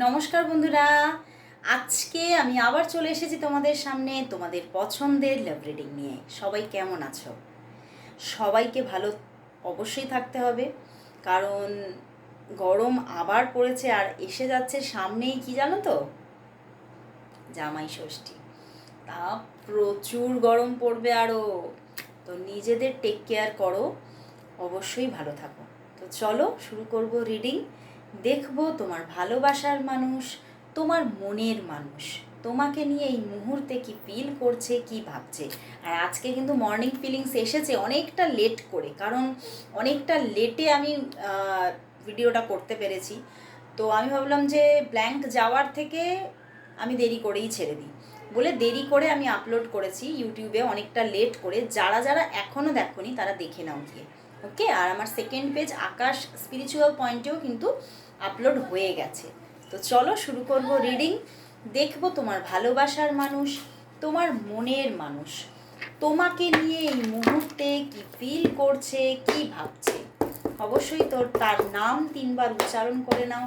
নমস্কার বন্ধুরা, আজকে আমি আবার চলে এসেছি তোমাদের সামনে তোমাদের পছন্দের লাভ রিডিং নিয়ে। সবাই কেমন আছো? সবাইকে ভালো অবশ্যই থাকতে হবে, কারণ গরম আবার পড়েছে আর এসে যাচ্ছে সামনেই, কি জানো তো, জামাই ষষ্ঠী। তা প্রচুর গরম পড়বে আরও। তো নিজেদের টেক কেয়ার করো, অবশ্যই ভালো থাকো। তো চলো শুরু করব রিডিং। দেখবো তোমার ভালোবাসার মানুষ, তোমার মনের মানুষ তোমাকে নিয়ে এই মুহূর্তে কি ফিল করছে, কি ভাবছে। আর আজকে কিন্তু মর্নিং ফিলিংস এসেছে অনেকটা লেট করে, কারণ অনেকটা লেটে আমি ভিডিওটা করতে পেরেছি। তো আমি ভাবলাম যে ব্ল্যাঙ্ক যাওয়ার থেকে আমি দেরি করেই ছেড়ে দিই বলে দেরি করে আমি আপলোড করেছি ইউটিউবে, অনেকটা লেট করে। যারা যারা এখনও দেখোনি তারা দেখে নাও গিয়ে, ওকে। আর আমার সেকেন্ড পেজ আকাশ স্পিরিচুয়াল পয়েন্টেও কিন্তু আপলোড হয়ে গেছে। তো চলো শুরু করব রিডিং। দেখবো তোমার ভালোবাসার মানুষ, তোমার মনের মানুষ তোমাকে নিয়ে এই মুহূর্তে কি ফিল করছে, কি ভাবছে। অবশ্যই তার নাম 3বার উচ্চারণ করে নাও,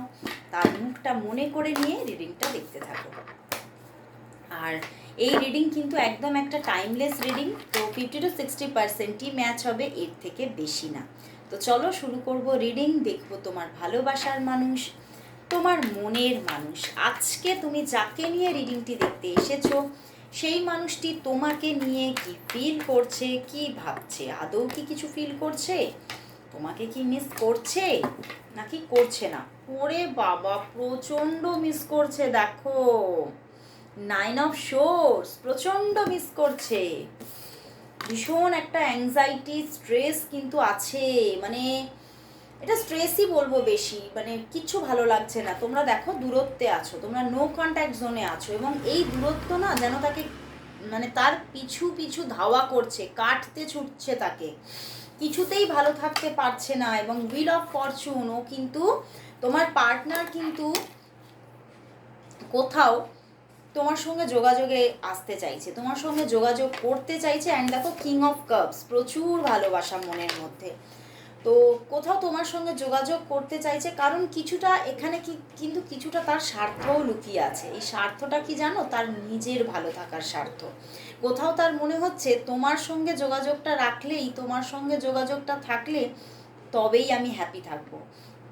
তার মুখটা মনে করে নিয়ে রিডিংটা দেখতে থাকো। আর এই রিডিং কিন্তু একদম একটা টাইমলেস রিডিং, তো 50-60%ই ম্যাচ হবে, এর থেকে বেশি না। তো চলো শুরু করব রিডিং। দেখবো তোমার ভালোবাসার মানুষ, তোমার মনের মানুষ। আজকে তুমি যাকে নিয়ে রিডিংটি দেখতে এসেছো সেই মানুষটি তোমাকে নিয়ে কি ফিল করছে, কি ভাবছে। আদৌ কি কিছু ফিল করছে? তোমাকে কি মিস করছে নাকি করছে না? ওরে বাবা, প্রচণ্ড মিস করছে। দেখো 9 অফ শোর্স, প্রচণ্ড মিস করছে। ভীষণ একটা অ্যাংজাইটি, স্ট্রেস কিন্তু আছে। মানে এটা স্ট্রেসই বলবো বেশি, মানে কিচ্ছু ভালো লাগছে না। তোমরা দেখো দূরত্বে আছো, তোমরা নো কন্ট্যাক্ট জোনে আছো, এবং এই দূরত্ব না যেন তাকে, মানে তার পিছু পিছু ধাওয়া করছে, কাটতে ছুটছে তাকে, কিছুতেই ভালো থাকতে পারছে না। এবং হুইল অফ ফরচুন, ও কিন্তু তোমার পার্টনার কিন্তু কোথাও তোমার সঙ্গে যোগাযোগে আসতে চাইছে, তোমার সঙ্গে যোগাযোগ করতে চাইছে। অ্যান্ড দেখো কিং অফ কাপস, প্রচুর ভালোবাসা মনের মধ্যে। তো কোথাও তোমার সঙ্গে যোগাযোগ করতে চাইছে, কারণ কিছুটা এখানে কিন্তু কিছুটা তার স্বার্থও লুকিয়ে আছে। এই স্বার্থটা কি জানো? তার নিজের ভালো থাকার স্বার্থ। কোথাও তার মনে হচ্ছে তোমার সঙ্গে যোগাযোগটা রাখলেই, তোমার সঙ্গে যোগাযোগটা থাকলে তবেই আমি হ্যাপি থাকবো,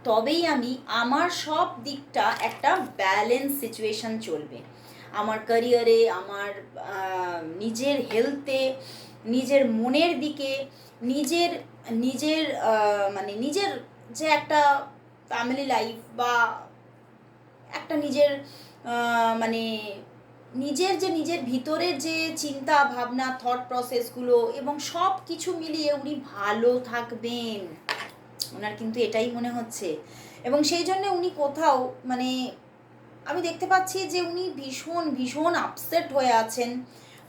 তবেই আমি আমার সব দিকটা একটা ব্যালেন্স সিচুয়েশন চলবে। আমার ক্যারিয়ারে, আমার নিজের হেলথে, নিজের মনের দিকে, নিজের নিজের মানে নিজের যে একটা ফ্যামিলি লাইফ, বা একটা নিজের মানে নিজের ভিতরের যে চিন্তা ভাবনা, থট প্রসেসগুলো, এবং সব কিছু মিলিয়ে উনি ভালো থাকবেন, ওনার কিন্তু এটাই মনে হচ্ছে। এবং সেই জন্য উনি কোথাও, মানে আমি দেখতে পাচ্ছি যে উনি ভীষণ ভীষণ আপসেট হয়ে আছেন।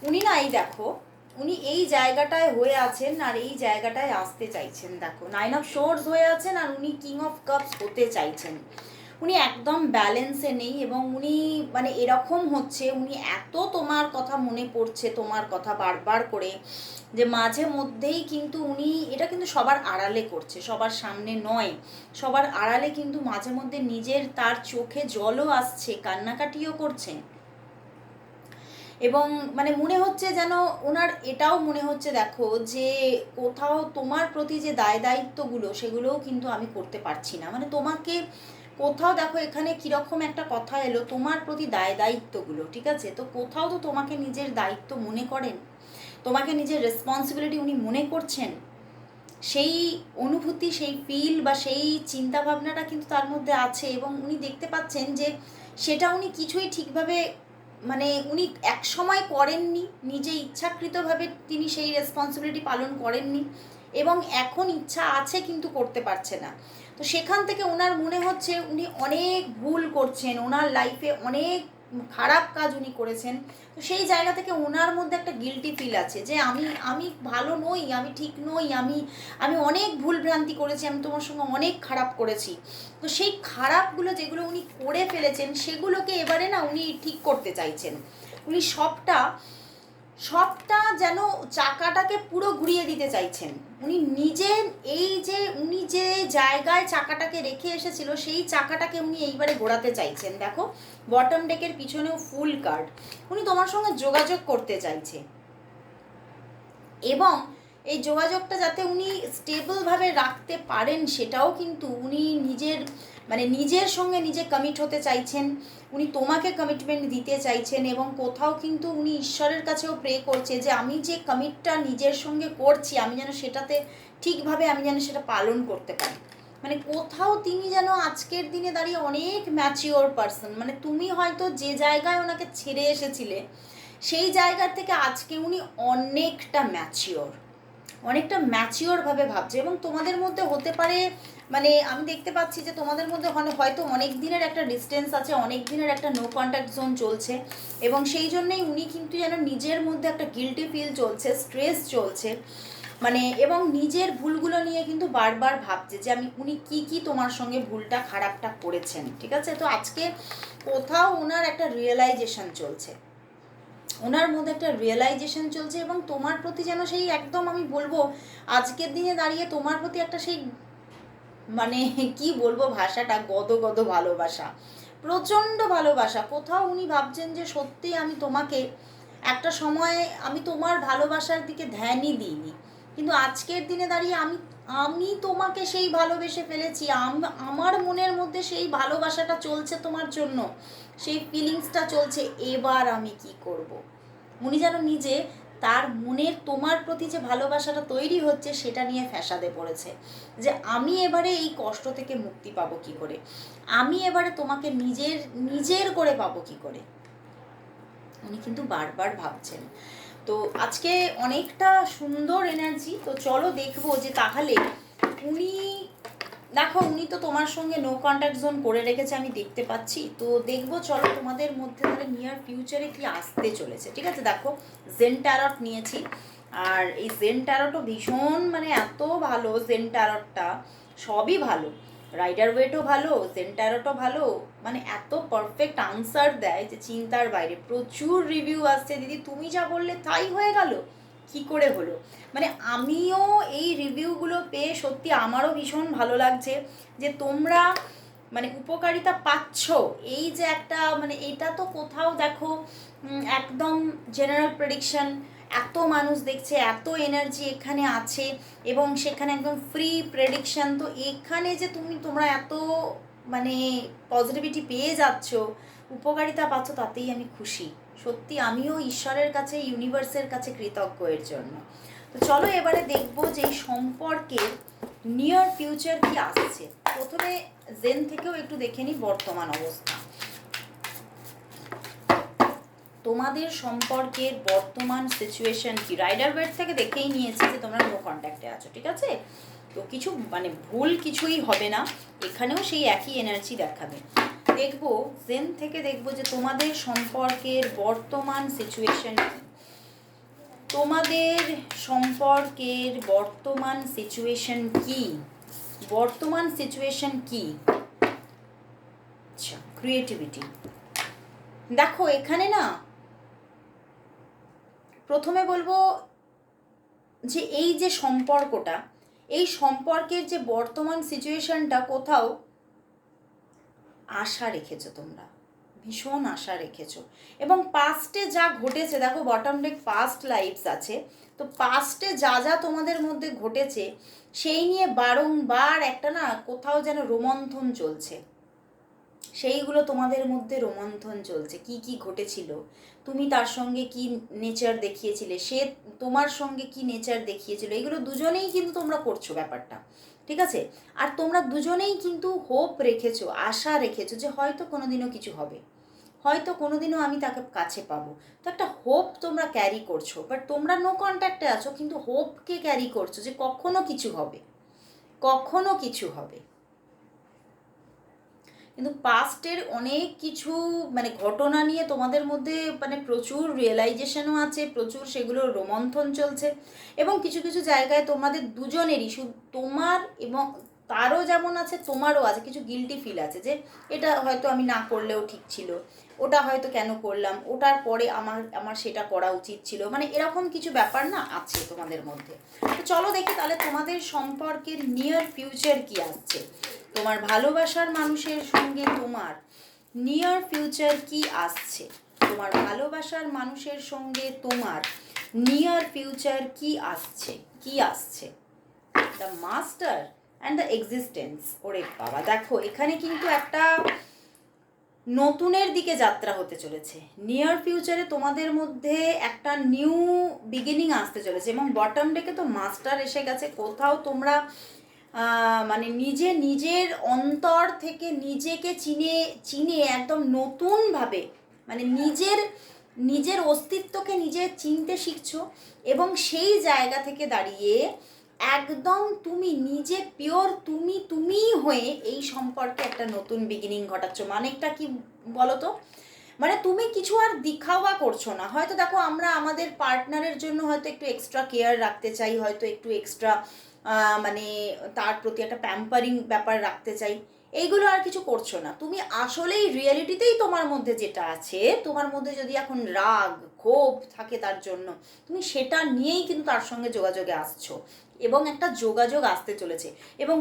উনি না, এই দেখো উনি এই জায়গাটায় হয়ে আছেন আর এই জায়গাটায় আসতে চাইছেন। দেখো 9 অফ শোর্স হয়ে আছেন আর উনি কিং অফ কাপস হতে চাইছেন। উনি একদম ব্যালেন্সে নেই, এবং উনি মানে এরকম হচ্ছে, উনি এত তোমার কথা মনে পড়ছে, তোমার কথা বারবার করে, যে মাঝে মধ্যেই কিন্তু উনি এটা কিন্তু সবার আড়ালে করছে, সবার সামনে নয়, সবার আড়ালে কিন্তু মাঝে মধ্যে নিজের তার চোখে জলও আসছে, কান্নাকাটিও করছে। এবং মানে মনে হচ্ছে যেন ওনার এটাও মনে হচ্ছে, দেখো, যে কোথাও তোমার প্রতি যে দায় দায়িত্বগুলো সেগুলোও কিন্তু আমি করতে পারছি না। মানে তোমাকে কোথাও, দেখো এখানে কীরকম একটা কথা এলো, তোমার প্রতি দায় দায়িত্বগুলো, ঠিক আছে, তো কোথাও তো তোমাকে নিজের দায়িত্ব মনে করেন, তোমাকে নিজের রেসপন্সিবিলিটি উনি মনে করছেন। সেই অনুভূতি, সেই ফিল বা সেই চিন্তা ভাবনাটা কিন্তু তার মধ্যে আছে, এবং উনি দেখতে পাচ্ছেন যে সেটা উনি কিছুই ঠিকভাবে, মানে উনি এক সময় করেননি, নিজে ইচ্ছাকৃতভাবে তিনি সেই রেসপন্সিবিলিটি পালন করেননি, এবং এখন ইচ্ছা আছে কিন্তু করতে পারছে না। তো সেখান থেকে ওনার মনে হচ্ছে উনি অনেক ভুল করছেন, ওনার লাইফে অনেক খারাপ কাজ উনি করেছেন। তো সেই জায়গা থেকে ওনার মধ্যে একটা গিল্টি ফিল আছে, যে আমি আমি ভালো নই, আমি ঠিক নই, আমি আমি অনেক ভুল ভ্রান্তি করেছি, আমি তোমার সঙ্গে অনেক খারাপ করেছি। তো সেই খারাপগুলো যেগুলো উনি করে ফেলেছেন সেগুলোকে এবারে না উনি ঠিক করতে চাইছেন। উনি সবটা সবটা যেন চাকাটাকে পুরো ঘুরিয়ে দিতে চাইছেন উনি নিজের। এই যে উনি যে জায়গায় চাকাটাকে রেখে এসেছিল সেই চাকাটাকে উনি এইবারে ঘোরাতে চাইছেন। দেখো বটম ডেকের পিছনেও ফুল কার্ড, উনি তোমার সঙ্গে যোগাযোগ করতে চাইছে এবং এই যোগাযোগটা যাতে উনি স্টেবলভাবে রাখতে পারেন সেটাও কিন্তু উনি নিজের নিজের সঙ্গে নিজে কমিট হতে চাইছেন, উনি তোমাকে কমিটমেন্ট দিতে চাইছেন এবং কোথাও কিন্তু উনি ঈশ্বরের কাছেও প্রে করছে যে আমি যে কমিটটা নিজের সঙ্গে করছি আমি যেন সেটাতে ঠিকভাবে আমি যেন সেটা পালন করতে পারি। কোথাও তিনি যেন আজকের দিনে দাঁড়িয়ে অনেক ম্যাচিওর পারসন, তুমি হয়তো যে জায়গায় ওনাকে ছেড়ে এসেছিলে সেই জায়গার থেকে আজকে উনি অনেকটা ম্যাচিওরভাবে ভাবছে এবং তোমাদের মধ্যে হতে পারে আমি দেখতে পাচ্ছি যে তোমাদের মধ্যে হয়তো অনেক দিনের একটা ডিস্টেন্স আছে, অনেক দিনের একটা নো কন্ট্যাক্ট জোন চলছে এবং সেই জন্যই উনি কিন্তু যেন নিজের মধ্যে একটা গিল্টি ফিল চলছে, স্ট্রেস চলছে এবং নিজের ভুলগুলো নিয়ে কিন্তু বারবার ভাবছে যে উনি কি তোমার সঙ্গে ভুলটা খারাপটা করেছেন। ঠিক আছে, তো আজকে কোথাও ওনার একটা রিয়েলাইজেশন চলছে, ওনার মধ্যে একটা রিয়েলাইজেশন চলছে এবং তোমার প্রতি যেন সেই একদম আমি বলবো আজকের দিনে দাঁড়িয়ে তোমার প্রতি একটা সেই কি বলবো ভাষাটা, গদ ভালোবাসা, প্রচণ্ড ভালোবাসা। কোথাও উনি ভাবছেন যে সত্যি আমি তোমাকে একটা সময়ে আমি তোমার ভালোবাসার দিকে ধ্যানই দিইনি, কিন্তু আজকের দিনে দাঁড়িয়ে আমি তোমাকে সেই ভালোবেসে ফেলেছি, আমার মনের মধ্যে সেই ভালোবাসাটা চলছে তোমার জন্য, সেই ফিলিংসটা চলছে, এবার আমি কি করব। উনি যেন নিজে তার মনের তোমার প্রতি যে ভালোবাসাটা তৈরি হচ্ছে সেটা নিয়ে ফ্যাসাদে পড়েছে যে আমি এবারে এই কষ্ট থেকে মুক্তি পাবো কি করে, আমি এবারে তোমাকে নিজের করে পাবো কি করে, উনি কিন্তু বারবার ভাবছেন। তো আজকে অনেকটা সুন্দর এনার্জি। তো চলো দেখবো যে তাহলে উনি উনি তো তোমার সঙ্গে নো কন্ট্যাক্ট জোন করে রেখেছে আমি দেখতে পাচ্ছি। তো দেখবো চলো তোমাদের মধ্যে তাহলে নিয়ার ফিউচারে কি আসতে চলেছে। ঠিক আছে, দেখো জেন ট্যারট নিয়েছি আর এই জেন ট্যারটও ভীষণ এত ভালো, জেন ট্যারটটা সবই ভালো, রাইডার ওয়েটও ভালো, জেন ট্যারটও ভালো, এত পারফেক্ট আনসার দেয় যে চিন্তার বাইরে। প্রচুর রিভিউ আসছে, দিদি তুমি যা বললে তাই হয়ে গেল, কি করে হলো। আমিও এই রিভিউগুলো পেয়ে সত্যি আমারও ভীষণ ভালো লাগছে যে তোমরা উপকারিতা পাচ্ছ। এই যে একটা এটা তো কোথাও দেখো একদম জেনারেল প্রেডিকশন, এত মানুষ দেখছে, এত এনার্জি এখানে আছে এবং সেখানে একদম ফ্রি প্রেডিকশন। তো এখানে যে তোমরা এত পজিটিভিটি পেয়ে যাচ্ছ, উপকারিতা পাচ্ছ, তাতেই আমি খুশি। সত্যি আমিও ঈশ্বরের কাছে, ইউনিভার্সের কাছে কৃতজ্ঞ এর জন্য। তো চলো এবারে দেখবো যে এই সম্পর্কের নিয়ার ফিউচার কি আসছে। প্রথমে জেন থেকেও একটু দেখে নিই বর্তমান অবস্থা। তোমাদের সম্পর্কের বর্তমান সিচুয়েশন কি। রাইডার ওয়েট থেকে দেখেই নিয়েছি যে তোমরা নো কন্ট্যাক্টে আছো। ঠিক আছে, তো কিছু ভুল কিছুই হবে না, এখানেও সেই একই এনার্জি দেখাবে। দেখবো জেন থেকে দেখবো যে তোমাদের সম্পর্কের বর্তমান সিচুয়েশন কি, তোমাদের সম্পর্কের বর্তমান সিচুয়েশন কি, বর্তমান সিচুয়েশন কি। আচ্ছা, ক্রিয়েটিভিটি। দেখো এখানে না প্রথমে বলবো যে এই যে সম্পর্কটা, এই সম্পর্কের যে বর্তমান সিচুয়েশনটা, কোথাও আশা রেখেছো তোমরা, ভীষণ আশা রেখেছো এবং পাস্টে যা ঘটেছে, দেখো বটম ডেক পাস্ট লাইফস আছে, তো পাস্টে যা যা তোমাদের মধ্যে ঘটেছে সেই নিয়ে বারংবার একটা না কোথাও যেন রোমন্থন চলছে, সেইগুলো তোমাদের মধ্যে রোমন্থন চলছে। কি কি ঘটেছিল, তুমি তার সঙ্গে কি নেচার দেখিয়েছিলে, সে তোমার সঙ্গে কি নেচার দেখিয়েছিল, এগুলো দুজনেই কিন্তু তোমরা করছো ব্যাপারটা। ঠিক আছে, আর তোমরা দুজনেই কিন্তু হোপ রেখেছো, আশা রেখেছো যে হয়তো কোনোদিনও কিছু হবে, হয়তো কোনোদিনও আমি তাকে কাছে পাবো। তো একটা হোপ তোমরা ক্যারি করছো, বাট তোমরা নো কন্ট্যাক্টে আছো কিন্তু হোপকে ক্যারি করছো যে কখনো কিছু হবে, কখনো কিছু হবে। কিন্তু পাস্টের অনেক কিছু ঘটনা নিয়ে তোমাদের মধ্যে প্রচুর রিয়েলাইজেশনও আছে, প্রচুর সেগুলোর রোমন্থন চলছে এবং কিছু কিছু জায়গায় তোমাদের দুজনেরই, শুধু তোমার এবং তারও যেমন আছে তোমারও আছে, কিছু গিল্টি ফিল আছে যে এটা হয়তো আমি না করলেও ঠিক ছিল, ওটা হয়তো কেন করলাম, ওটার পরে আমার আমার সেটা করা উচিত ছিল, মানে এরকম কিছু ব্যাপার না আছে তোমাদের মধ্যে। তো চলো দেখি তাহলে তোমাদের সম্পর্কের নিয়ার ফিউচার কি আসছে, তোমার ভালোবাসার মানুষের সঙ্গে তোমার নিয়ার ফিউচার কি আসছে, তোমার ভালোবাসার মানুষের সঙ্গে তোমার নিয়ার ফিউচার কি আসছে, কি আসছে। The master and the existence. ওরে বাবা, দেখো এখানে কিন্তু একটা নতুনের দিকে যাত্রা হতে চলেছে। নিয়ার ফিউচারে তোমাদের মধ্যে একটা নিউ বিগিনিং আসতে চলেছে, এবং বটম ডেকে তো মাস্টার এসে গেছে। কোথাও তোমরা মানে নিজের অন্তর থেকে নিজেকে চিনে চিনে একদম নতুনভাবে, মানে নিজের অস্তিত্বকে নিজে চিনতে শিখছো, এবং সেই জায়গা থেকে দাঁড়িয়ে একদম তুমি নিজে পিওর তুমিই হয়ে এই সম্পর্কে একটা নতুন বিগিনিং ঘটাচ্ছ। মানেটা কি বলো তো? মানে তুমি কিছু আর দিখাওয়া করছো না। হয়তো দেখো আমরা আমাদের পার্টনারের জন্য হয়তো একটু এক্সট্রা কেয়ার রাখতে চাই, হয়তো একটু এক্সট্রা মানে তার প্রতি একটা প্যাম্পারিং ব্যাপার রাখতে চাই, এইগুলো আর কিছু করছো না। তুমি আসলেই রিয়েলিটিতেই তোমার মধ্যে যেটা আছে, তোমার মধ্যে যদি এখন রাগ ক্ষোভ থাকে তার জন্য, তুমি সেটা নিয়েই কিন্তু তার সঙ্গে যোগাযোগে আসছো, এবং একটা যোগাযোগ আসতে চলেছে, এবং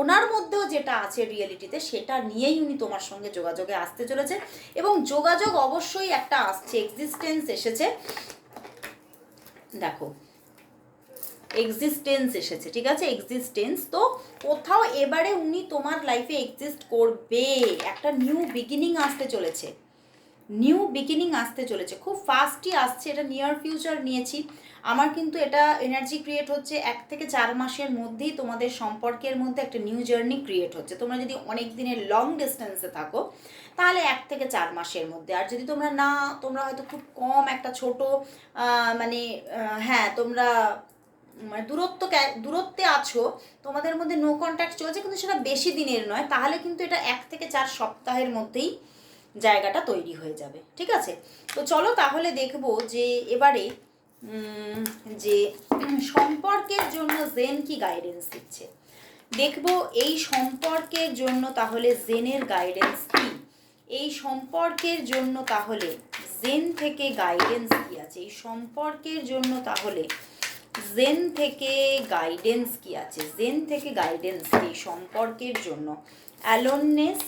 ওনার মধ্যেও যেটা আছে রিয়েলিটিতে সেটা নিয়েই উনি তোমার সঙ্গে যোগাযোগে আসতে চলেছে, এবং যোগাযোগ অবশ্যই একটা আসছে, এক্সিস্টেন্স এসেছে। দেখো এক্সিস্টেন্স এসেছে, ঠিক আছে, এক্সিস্টেন্স। তো কোথাও এবারে উনি তোমার লাইফে এক্সিস্ট করবে, একটা নিউ বিগিনিং আসতে চলেছে, নিউ বিগিনিং আসতে চলেছে, খুব ফাস্টই আসছে। এটা নিয়ার ফিউচার নিয়েছি, আমার কিন্তু এটা এনার্জি ক্রিয়েট হচ্ছে 1 থেকে 4 মাসের মধ্যেই তোমাদের সম্পর্কের মধ্যে একটা নিউ জার্নি ক্রিয়েট হচ্ছে। তোমরা যদি অনেক দিনের লং ডিস্টেন্সে থাকো তাহলে 1 থেকে 4 মাসের মধ্যে, আর যদি তোমরা না, তোমরা হয়তো খুব কম একটা ছোট মানে হ্যাঁ তোমরা মানে দূরত্বে আছো, তোমাদের মধ্যে নো কন্ট্যাক্ট চলছে, কিন্তু সেটা বেশি দিনের নয়, তাহলে কিন্তু এটা 1 থেকে 4 সপ্তাহের মধ্যেই জায়গাটা তৈরি হয়ে যাবে, ঠিক আছে। তো চলো তাহলে দেখবো যে এবারে যে সম্পর্কের জন্য জেন কি গাইডেন্স দিচ্ছে। দেখবো এই সম্পর্কের জন্য তাহলে জেনের গাইডেন্স কি, এই সম্পর্কের জন্য তাহলে জেন থেকে গাইডেন্স কি আছে, এই সম্পর্কের জন্য তাহলে জেন থেকে গাইডেন্স কি আছে, জেন থেকে গাইডেন্স এই সম্পর্কের জন্য। Aloneness,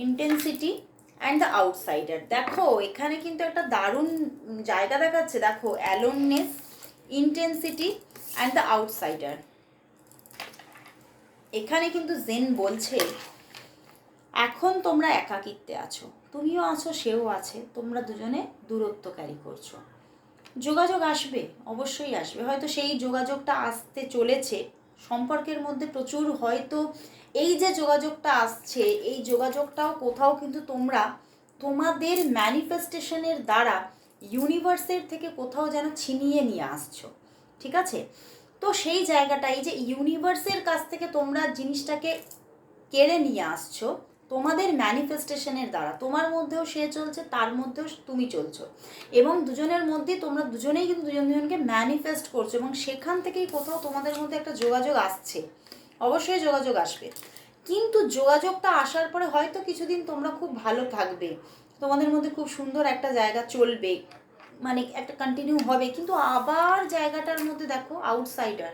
intensity and the outsider. দেখো এখানে কিন্তু একটা দারুণ জায়গা দেখাচ্ছে, দেখো aloneness, intensity and the outsider. এখানে কিন্তু জেন বলছে এখন তোমরা একাকিত্বে আছো, তুমিও আছো সেও আছে, তোমরা দুজনে দূরত্ব ক্যারি করছো। যোগাযোগ আসবে, অবশ্যই আসবে, হয়তো সেই যোগাযোগটা আসতে চলেছে সম্পর্কের মধ্যে প্রচুর, হয়তো এই যে যোগাযোগটা আসছে এই যোগাযোগটাও কোথাও কিন্তু তোমরা তোমাদের ম্যানিফেস্টেশনের দ্বারা ইউনিভার্সের থেকে কোথাও যেন ছিনিয়ে নিয়ে আসছো, ঠিক আছে। তো সেই জায়গাটা, এই যে ইউনিভার্সের কাছ থেকে তোমরা জিনিসটাকে কেড়ে নিয়ে আসছো তোমাদের ম্যানিফেস্টেশনের দ্বারা, তোমার মধ্যেও সে চলছে, তার মধ্যেও তুমি চলছো, এবং দুজনের মধ্যে তোমরা দুজনেই কিন্তু দুজনকে ম্যানিফেস্ট করছো, এবং সেখান থেকেই কোথাও তোমাদের মধ্যে একটা যোগাযোগ আসছে, অবশ্যই যোগাযোগ আসবে। কিন্তু যোগাযোগটা আসার পরে হয়তো কিছুদিন তোমরা খুব ভালো থাকবে, তোমাদের মধ্যে খুব সুন্দর একটা জায়গা চলবে, মানে একটা কন্টিনিউ হবে, কিন্তু আবার জায়গাটার মধ্যে দেখো আউটসাইডার,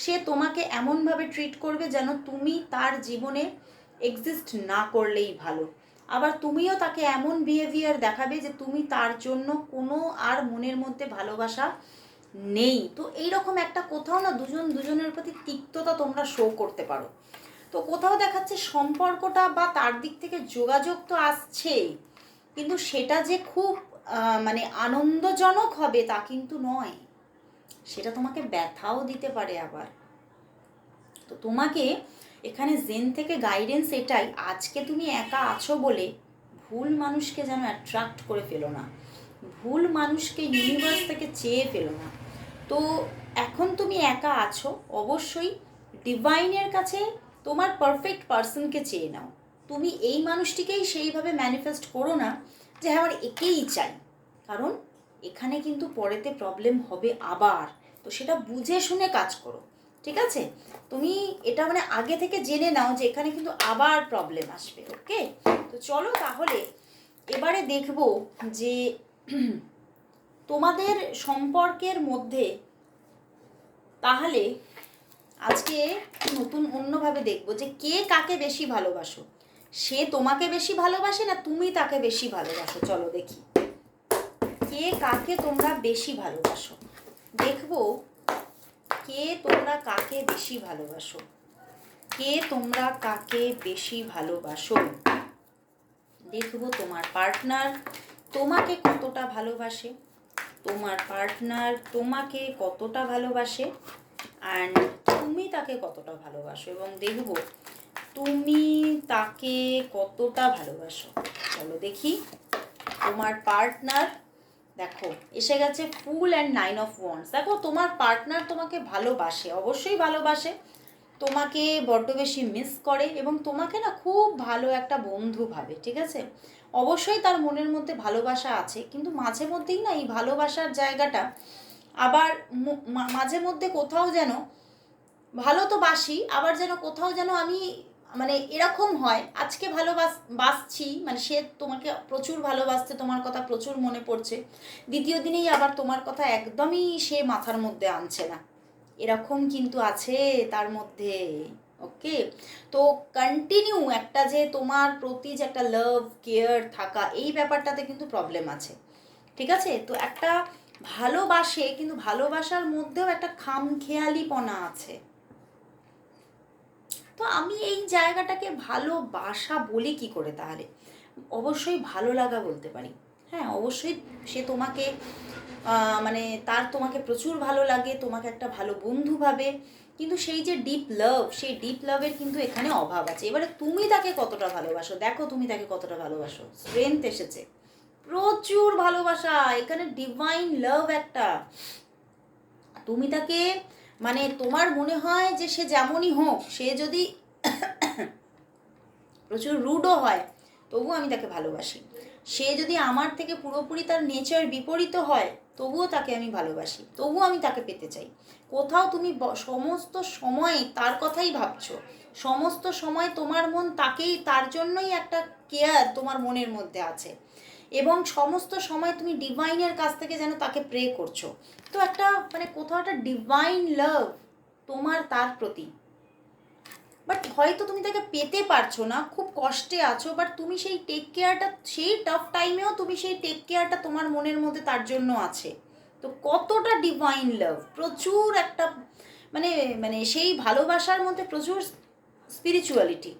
সে তোমাকে এমনভাবে ট্রিট করবে যেন তুমি তার জীবনে এক্সিস্ট না করলেই ভালো, আবার তুমিও তাকে এমন বিহেভিয়ার দেখাবে যে তুমি তার জন্য কোনো আর মনের মধ্যে ভালোবাসা নেই। তো এইরকম একটা কোথাও না দুজনের প্রতি তিক্ততা তোমরা শো করতে পারো। তো কোথাও দেখাচ্ছে সম্পর্কটা বা তার দিক থেকে যোগাযোগ তো আসছেই, কিন্তু সেটা যে খুব মানে আনন্দজনক হবে তা কিন্তু নয়, সেটা তোমাকে ব্যথাও দিতে পারে আবার। তো তোমাকে এখানে জেন থেকে গাইডেন্স এটাই, আজকে তুমি একা আছো বলে ভুল মানুষকে যেন অ্যাট্রাক্ট করে ফেলো না, ভুল মানুষকে ইউনিভার্স থেকে চেয়ে ফেলো না। তো এখন তুমি একা আছো, অবশ্যই ডিভাইনের কাছে তোমার পারফেক্ট পার্সনকে চেয়ে নাও। তুমি এই মানুষটিকেই সেইভাবে ম্যানিফেস্ট করো না যে হ্যাঁ আমার একেই চাই, কারণ এখানে কিন্তু পরেতে প্রবলেম হবে আবার। তো সেটা বুঝে শুনে কাজ করো, ঠিক আছে? তুমি এটা মানে আগে থেকে জেনে নাও যে এখানে কিন্তু আবার প্রবলেম আসবে। ওকে, তো চলো তাহলে এবারে দেখবো যে তোমাদের সম্পর্কের মধ্যে তাহলে আজকে নতুন অন্যভাবে দেখবো যে কে কাকে বেশি ভালোবাসো। সে তোমাকে বেশি ভালোবাসে না তুমি তাকে বেশি ভালোবাসো? চলো দেখি কে কাকে তোমরা বেশি ভালোবাসো। দেখবো কে তোমরা কাকে বেশি ভালোবাসো, কে তোমরা কাকে বেশি ভালোবাসো। দেখবো তোমার পার্টনার তোমাকে কতটা ভালোবাসে, তোমার পার্টনার তোমাকে কতটা ভালোবাসে, অ্যান্ড তুমি তাকে কতটা ভালোবাসো, এবং দেখবো তুমি তাকে কতটা ভালোবাসো। চলো দেখি তোমার পার্টনার। দেখো এসে গেছে ফুল অ্যান্ড 9 অফ ওয়ান্ডস। দেখো তোমার পার্টনার তোমাকে ভালোবাসে, অবশ্যই ভালোবাসে, তোমাকে বড্ড বেশি মিস করে এবং তোমাকে না খুব ভালো একটা বন্ধু ভাবে। ঠিক আছে, অবশ্যই তার মনের মধ্যে ভালোবাসা আছে, কিন্তু মাঝে মধ্যেই না এই ভালোবাসার জায়গাটা আবার মাঝে মধ্যে কোথাও যেন ভালো তো বাসি, আবার যেন কোথাও যেন আমি মানে এরকম হয় আজকে বাসছি মানে সে তোমাকে প্রচুর ভালোবাসছে, তোমার কথা প্রচুর মনে পড়ছে, দ্বিতীয় দিনেই আবার তোমার কথা একদমই সে মাথার মধ্যে আনছে না, এরকম কিন্তু আছে তার মধ্যে। ওকে, তো কন্টিনিউ একটা যে তোমার প্রতি যে একটা লাভ কেয়ার থাকা, এই ব্যাপারটাতে কিন্তু প্রবলেম আছে। ঠিক আছে, তো একটা ভালোবাসে কিন্তু ভালোবাসার মধ্যেও একটা খামখেয়ালিপনা আছে। তো আমি এই জায়গাটাকে ভালোবাসা বলি কি করে তাহলে? অবশ্যই ভালো লাগা বলতে পারি। হ্যাঁ, অবশ্যই সে তোমাকে মানে তার তোমাকে প্রচুর ভালো লাগে, তোমাকে একটা ভালো বন্ধু ভাবে, কিন্তু সেই যে ডিপ লাভ, সেই ডিপ লাভের কিন্তু এখানে অভাব আছে। এবারে তুমি তাকে কতটা ভালোবাসো, দেখো তুমি তাকে কতটা ভালোবাসো। স্ট্রেংথ এসেছে, প্রচুর ভালোবাসা, এখানে ডিভাইন লাভ একটা। তুমি তাকে মানে তোমার মনে হয় যে সে যেমনই হোক, সে যদি প্রচুর রুডও হয় তবুও আমি তাকে ভালোবাসি, সে যদি আমার থেকে পুরোপুরি তার নেচার বিপরীত হয় তবুও তাকে আমি ভালোবাসি, তবুও আমি তাকে পেতে চাই। কোথাও তুমি সমস্ত সময় তার কথাই ভাবছো, সমস্ত সময় তোমার মন তাকেই, তার জন্যই একটা কেয়ার তোমার মনের মধ্যে আছে, এবং সমস্ত সময় তুমি ডিভাইনের কাছ থেকে যেন তাকে প্রে করছো। তো একটা মানে কোথাও একটা ডিভাইন লাভ তোমার তার প্রতি, বাট হয়তো তুমি তাকে পেতে পারছো না, খুব কষ্টে আছো, বাট তুমি সেই টেক কেয়ারটা, সেই টাফ টাইমেও তুমি সেই টেক কেয়ারটা তোমার মনের মধ্যে তার জন্য আছে। তো কতটা ডিভাইন লাভ, প্রচুর একটা মানে মানে সেই ভালোবাসার মধ্যে প্রচুর স্পিরিচুয়ালিটি,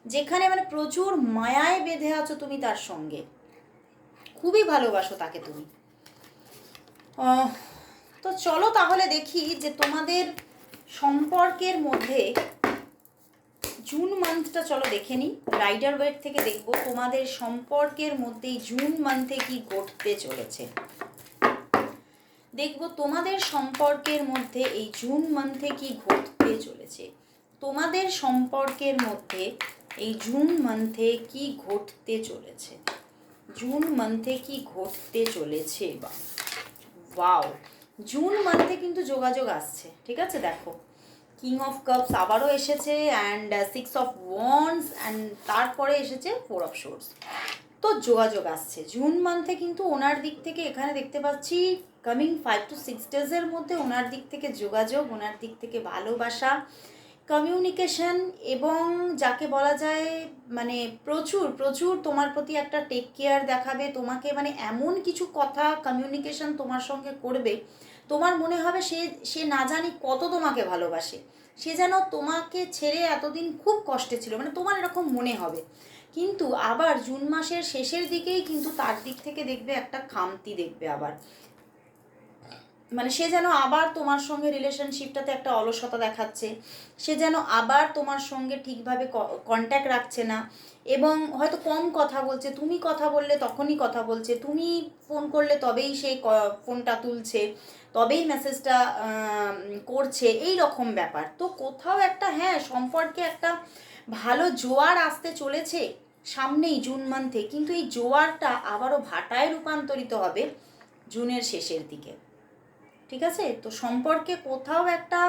যেখানে মানে প্রচুর মায়ায় বেঁধে আছো তুমি তার সঙ্গে, খুবই ভালোবাসো তাকে তুমি। তো চলো তাহলে দেখি যে তোমাদের সম্পর্কের মধ্যে জুন মান্থটা চলো দেখে নিই, রাইডার ওয়েট থেকে দেখবো তোমাদের সম্পর্কের মধ্যে জুন মান্থে কি ঘটতে চলেছে। দেখবো তোমাদের সম্পর্কের মধ্যে এই জুন মান্থে কি ঘটতে চলেছে, তোমাদের সম্পর্কের মধ্যে এই জুন মান্থে কি ঘটতে চলেছে, জুন মান্থে কি ঘটতে চলেছে। বা ওয়াও, জুন মান্থে কিন্তু যোগাযোগ আসছে। ঠিক আছে, দেখো কিং অফ কাপস আবারও এসেছে, অ্যান্ড 6 অফ ওয়ান্ডস, অ্যান্ড তারপরে এসেছে 4 অফ সোর্স। তো যোগাযোগ আসছে জুন মান্থে, কিন্তু ওনার দিক থেকে এখানে দেখতে পাচ্ছি কামিং 5 to 6 ডেজের মধ্যে ওনার দিক থেকে যোগাযোগ, ওনার দিক থেকে ভালোবাসা, কমিউনিকেশন, এবং যাকে বলা যায় মানে প্রচুর প্রচুর তোমার প্রতি একটা টেক কেয়ার দেখাবে, তোমাকে মানে এমন কিছু কথা কমিউনিকেশন তোমার সঙ্গে করবে, তোমার মনে হবে সে সে না জানি কত তোমাকে ভালোবাসে, সে যেন তোমাকে ছেড়ে এতদিন খুব কষ্টে ছিল, মানে তোমার এরকম মনে হবে। কিন্তু আবার জুন মাসের শেষের দিকেই কিন্তু তার দিক থেকে দেখবে একটা খামতি দেখবে আবার, মানে সে যেন আবার তোমার সঙ্গে রিলেশনশিপটাতে একটা অলসতা দেখাচ্ছে, সে যেন আবার তোমার সঙ্গে ঠিকভাবে কন্ট্যাক্ট রাখছে না, এবং হয়তো কম কথা বলছে, তুমি কথা বললে তখনই কথা বলছে, তুমি ফোন করলে তবেই সে ফোনটা তুলছে, তবেই মেসেজটা করছে, এই রকম ব্যাপার। তো কোথাও একটা হ্যাঁ সম্পর্কে একটা ভালো জোয়ার আসতে চলেছে সামনেই জুন মান্থে, কিন্তু এই জোয়ারটা আবারও ভাটায় রূপান্তরিত হবে জুনের শেষের দিকে। ঠিক আছে, তো সম্পর্কে কোথাও একটা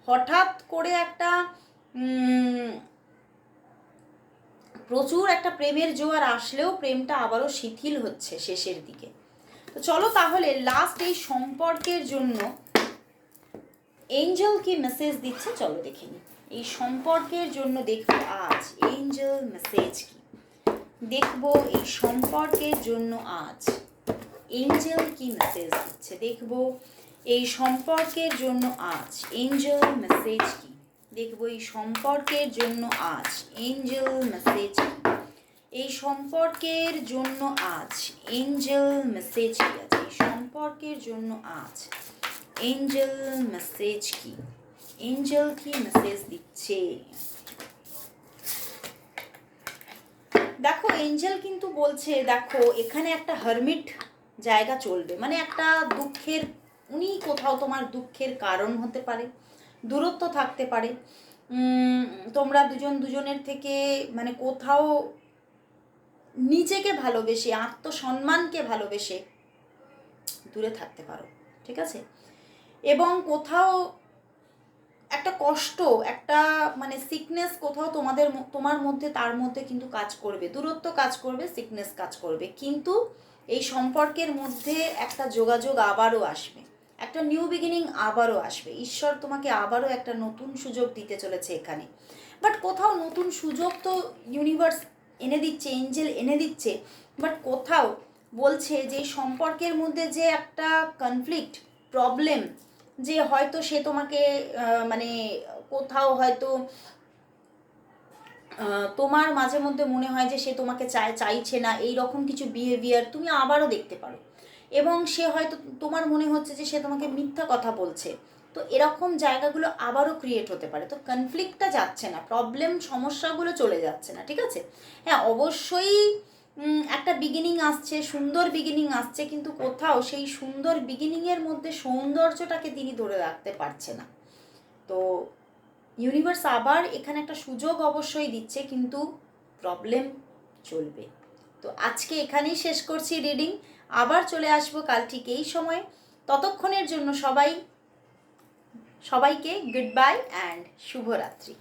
হঠাৎ করে একটা প্রচুর একটা প্রেমের জোয়ার আসলেও প্রেমটা আবারও শিথিল হচ্ছে শেষের দিকে। তো চলো তাহলে লাস্ট এই সম্পর্কের জন্য এঞ্জেল কি মেসেজ দিচ্ছে চলো দেখে নিই। এই সম্পর্কের জন্য দেখবো আজ এঞ্জেল মেসেজ কি, দেখবো এই সম্পর্কের জন্য আজ এঞ্জেল কি মেসেজ দিচ্ছে, দেখবো এই সম্পর্কের জন্য আজ এঞ্জেল মেসেজ কি, দেখবো এই সম্পর্কের জন্য আজ এঞ্জেল মেসেজ কি, এই সম্পর্কের জন্য আজ এঞ্জেল মেসেজ কি আছে, এই সম্পর্কের জন্য আজ এঞ্জেল মেসেজ কি, এঞ্জেল কি মেসেজ দিচ্ছে। দেখো এঞ্জেল কিন্তু বলছে, দেখো এখানে একটা হারমিট জায়গা চলবে, মানে একটা দুঃখের, উনি কোথাও তোমার দুঃখের কারণ হতে পারে, দূরত্ব থাকতে পারে, তোমরা দুজন দুজনের থেকে মানে কোথাও নিজেকে ভালোবেসে আত্মসম্মানকে ভালোবেসে দূরে থাকতে পারো, ঠিক আছে। এবং কোথাও একটা কষ্ট, একটা মানে সিকনেস কোথাও তোমার মধ্যে তার মধ্যে কিন্তু কাজ করবে, দূরত্ব কাজ করবে, সিকনেস কাজ করবে, কিন্তু এই সম্পর্কের মধ্যে একটা যোগাযোগ আবারও আসবে, একটা নিউ বিগিনিং আবারও আসবে। ঈশ্বর তোমাকে আবারও একটা নতুন সুযোগ দিতে চলেছে এখানে। বাট কোথাও নতুন সুযোগ তো ইউনিভার্স এনে দিচ্ছে, এঞ্জেল এনে দিচ্ছে, বাট কোথাও বলছে যে সম্পর্কের মধ্যে যে একটা কনফ্লিক্ট, প্রবলেম, যে হয়তো সে তোমাকে মানে কোথাও হয়তো তোমার মাঝে মধ্যে মনে হয় যে সে তোমাকে চাইছে না, এই রকম কিছু বিহেভিয়ার তুমি আবারও দেখতে পারো। এবং সে হয়তো তোমার মনে হচ্ছে যে সে তোমাকে মিথ্যা কথা বলছে, তো এরকম জায়গাগুলো আবারও ক্রিয়েট হতে পারে। তো কনফ্লিক্টটা যাচ্ছে না, প্রবলেম সমস্যাগুলো চলে যাচ্ছে না, ঠিক আছে। হ্যাঁ অবশ্যই একটা বিগিনিং আসছে, সুন্দর বিগিনিং আসছে, কিন্তু কোথাও সেই সুন্দর বিগিনিংয়ের মধ্যে সৌন্দর্যটাকে তিনি ধরে রাখতে পারছে না। তো ইউনিভার্স আবার এখানে একটা সুযোগ অবশ্যই দিচ্ছে, কিন্তু প্রবলেম চলবে। তো আজকে এখানেই শেষ করছি রিডিং, আবার চলে আসবো কাল ঠিক এই সময়। ততক্ষণের জন্য সবাইকে গুড বাই অ্যান্ড শুভরাত্রি।